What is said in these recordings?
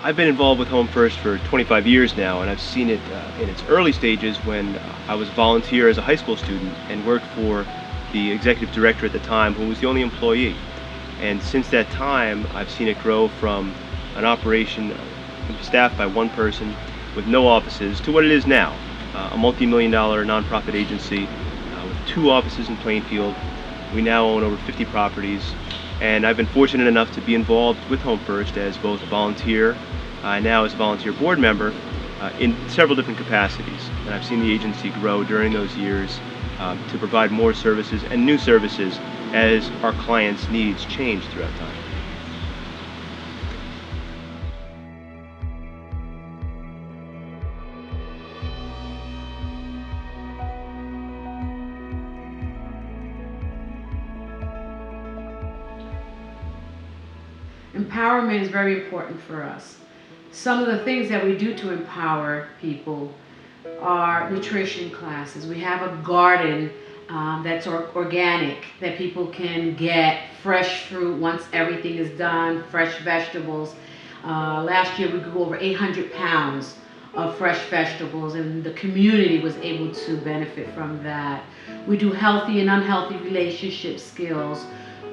I've been involved with Home First for 25 years now, and I've seen it in its early stages when I was a volunteer as a high school student and worked for the executive director at the time, who was the only employee. And since that time, I've seen it grow from an operation staffed by one person with no offices to what it is now, a multi-million-dollar nonprofit agency with 2 offices in Plainfield. We now own over 50 properties, and I've been fortunate enough to be involved with Home First as both a volunteer and now as a volunteer board member in several different capacities. And I've seen the agency grow during those years to provide more services and new services as our clients' needs change throughout time. Empowerment is very important for us. Some of the things that we do to empower people are nutrition classes. We have a garden that's organic, that people can get fresh fruit once everything is done, fresh vegetables. Last year we grew over 800 pounds of fresh vegetables, and the community was able to benefit from that. We do healthy and unhealthy relationship skills.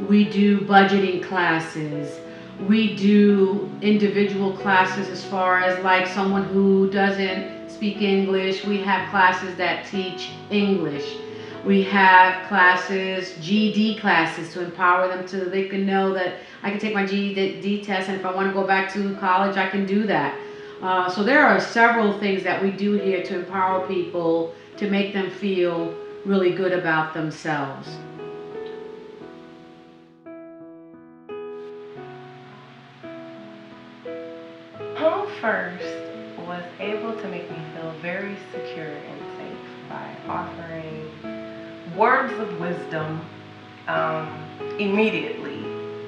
We do budgeting classes. We do individual classes as far as like someone who doesn't speak English. We have classes that teach English. We have classes, GED classes, to empower them so they can know that I can take my GED test, and if I want to go back to college, I can do that. So there are several things that we do here to empower people, to make them feel really good about themselves. Home First was able to make me feel very secure and safe by offering words of wisdom immediately,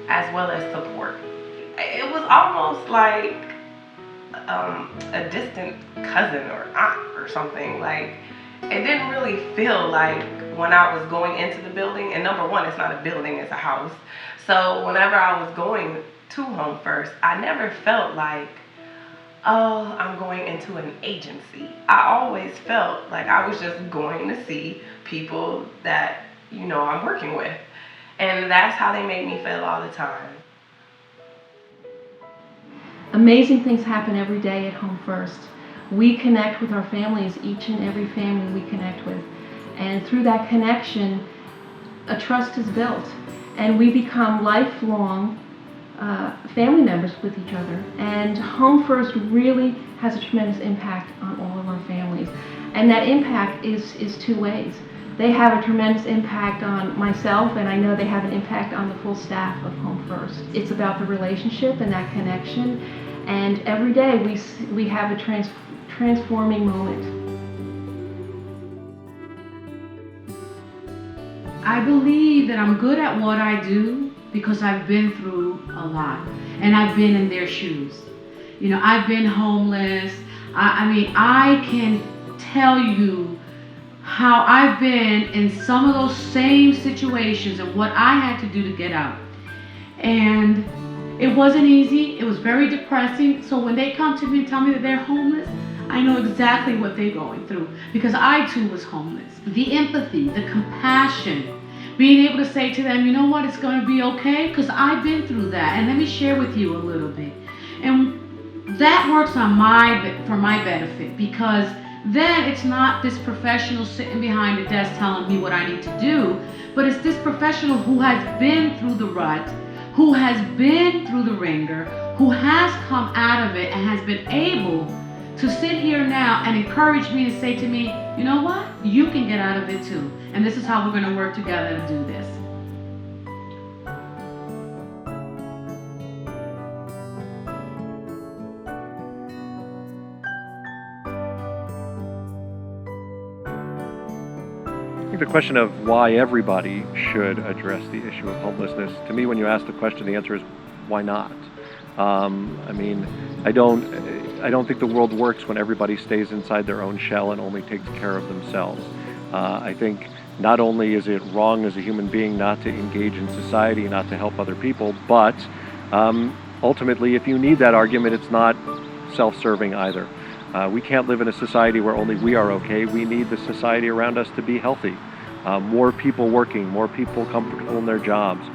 as well as support. It was almost like a distant cousin or aunt or something. Like, it didn't really feel like when I was going into the building, and number one, it's not a building, it's a house. So whenever I was going to Home First, I never felt like, oh, I'm going into an agency. I always felt like I was just going to see people that, I'm working with. And that's how they made me feel all the time. Amazing things happen every day at Home First. We connect with our families, each and every family we connect with. And through that connection, a trust is built. And we become lifelong family members with each other. And Home First really has a tremendous impact on all of our families. And that impact is 2 ways. They have a tremendous impact on myself, and I know they have an impact on the full staff of Home First. It's about the relationship and that connection, and every day we have a transforming moment. I believe that I'm good at what I do because I've been through a lot, and I've been in their shoes. I've been homeless. I can tell you how I've been in some of those same situations and what I had to do to get out. And it wasn't easy. It was very depressing. So when they come to me and tell me that they're homeless, I know exactly what they're going through, because I too was homeless. The empathy, the compassion, being able to say to them, you know what, it's going to be okay, because I've been through that, and let me share with you a little bit. And that works for my benefit, because then it's not this professional sitting behind a desk telling me what I need to do, but it's this professional who has been through the rut, who has been through the ringer, who has come out of it and has been able to sit here now and encourage me and say to me, you know what, you can get out of it too. And this is how we're going to work together to do this. I think the question of why everybody should address the issue of homelessness, to me, when you ask the question, the answer is why not? I don't think the world works when everybody stays inside their own shell and only takes care of themselves. I think not only is it wrong as a human being not to engage in society, not to help other people, but ultimately, if you need that argument, it's not self-serving either. We can't live in a society where only we are okay. We need the society around us to be healthy. More people working, more people comfortable in their jobs,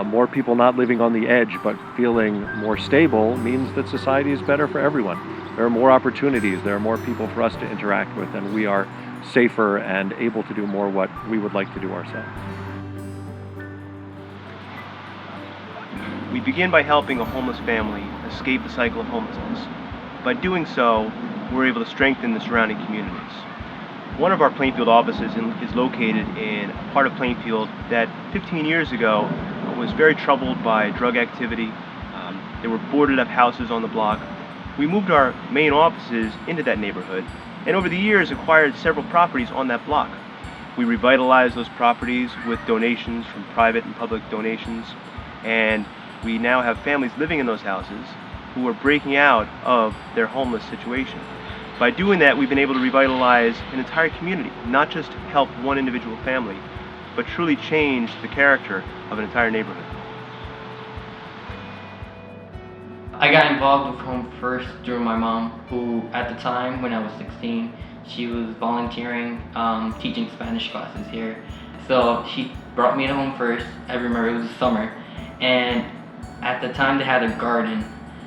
more people not living on the edge but feeling more stable means that society is better for everyone. There are more opportunities, there are more people for us to interact with, and we are safer and able to do more what we would like to do ourselves. We begin by helping a homeless family escape the cycle of homelessness. By doing so, we're able to strengthen the surrounding communities. One of our Plainfield offices is located in a part of Plainfield that 15 years ago was very troubled by drug activity. There were boarded up houses on the block. We moved our main offices into that neighborhood and over the years acquired several properties on that block. We revitalized those properties with donations from private and public donations, and we now have families living in those houses who are breaking out of their homeless situation. By doing that, we've been able to revitalize an entire community, not just help one individual family, but truly change the character of an entire neighborhood. I got involved with Home First through my mom, who at the time when I was 16, she was volunteering teaching Spanish classes here. So she brought me to Home First. I remember it was summer, and at the time they had a garden.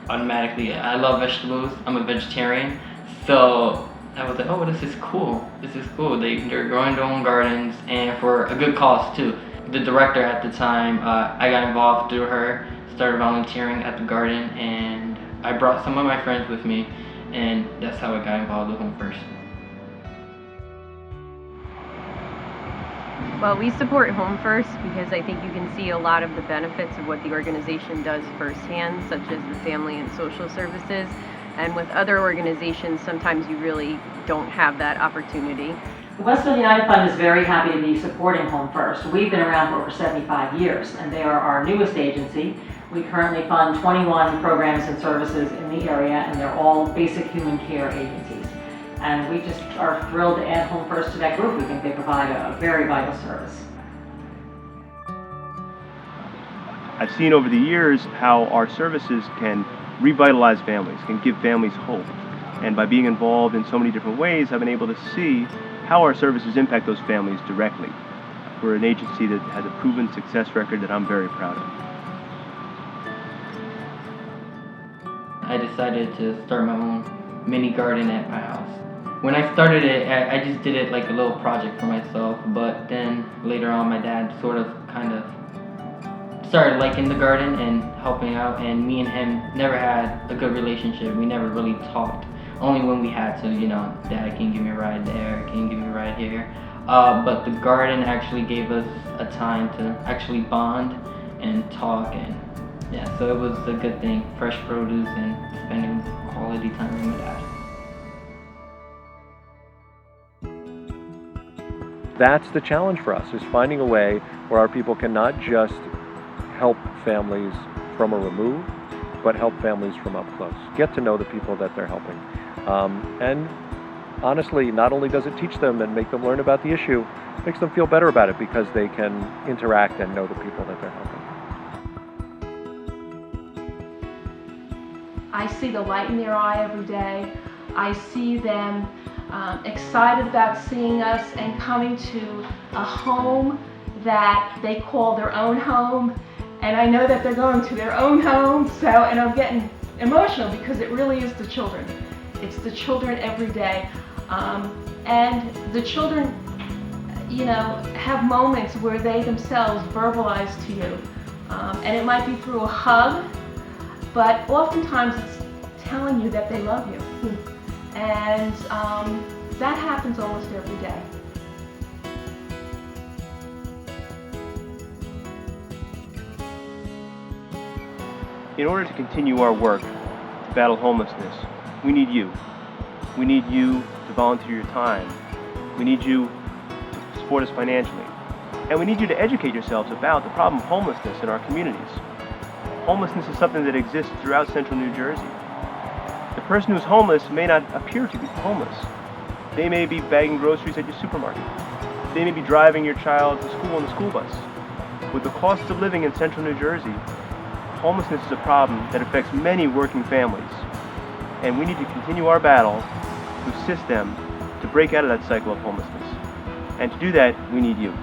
Automatically, I love vegetables. I'm a vegetarian, so I was like, oh, this is cool. This is cool. They're growing their own gardens, and for a good cause too. The director at the time, I got involved through her. Started volunteering at the garden, and I brought some of my friends with me, and that's how I got involved with Home First. Well, we support Home First because I think you can see a lot of the benefits of what the organization does firsthand, such as the family and social services. And with other organizations, sometimes you really don't have that opportunity. The Westfield United Fund is very happy to be supporting Home First. We've been around for over 75 years, and they are our newest agency. We currently fund 21 programs and services in the area, and they're all basic human care agencies. And we just are thrilled to add Home First to that group. We think they provide a very vital service. I've seen over the years how our services can revitalize families, can give families hope. And by being involved in so many different ways, I've been able to see how our services impact those families directly. We're an agency that has a proven success record that I'm very proud of. I decided to start my own mini garden at my house. When I started it, I just did it like a little project for myself, but then later on my dad sort of kind of started liking the garden and helping out, and me and him never had a good relationship. We never really talked, only when we had to, Dad, can you give me a ride there, can you give me a ride here? But the garden actually gave us a time to actually bond and talk, and yeah, so it was a good thing, fresh produce and spending quality time with my dad. That's the challenge for us, is finding a way where our people can not just help families from a remove, but help families from up close. Get to know the people that they're helping. And honestly, not only does it teach them and make them learn about the issue, it makes them feel better about it because they can interact and know the people that they're helping. I see the light in their eye every day. I see them excited about seeing us and coming to a home that they call their own home. And I know that they're going to their own home, and I'm getting emotional because it really is the children. It's the children every day. And the children, have moments where they themselves verbalize to you. And it might be through a hug, but oftentimes it's telling you that they love you. And that happens almost every day. In order to continue our work to battle homelessness, we need you. We need you to volunteer your time. We need you to support us financially. And we need you to educate yourselves about the problem of homelessness in our communities. Homelessness is something that exists throughout central New Jersey. The person who's homeless may not appear to be homeless. They may be bagging groceries at your supermarket. They may be driving your child to school on the school bus. With the cost of living in central New Jersey, homelessness is a problem that affects many working families, and we need to continue our battle to assist them to break out of that cycle of homelessness. And to do that, we need you.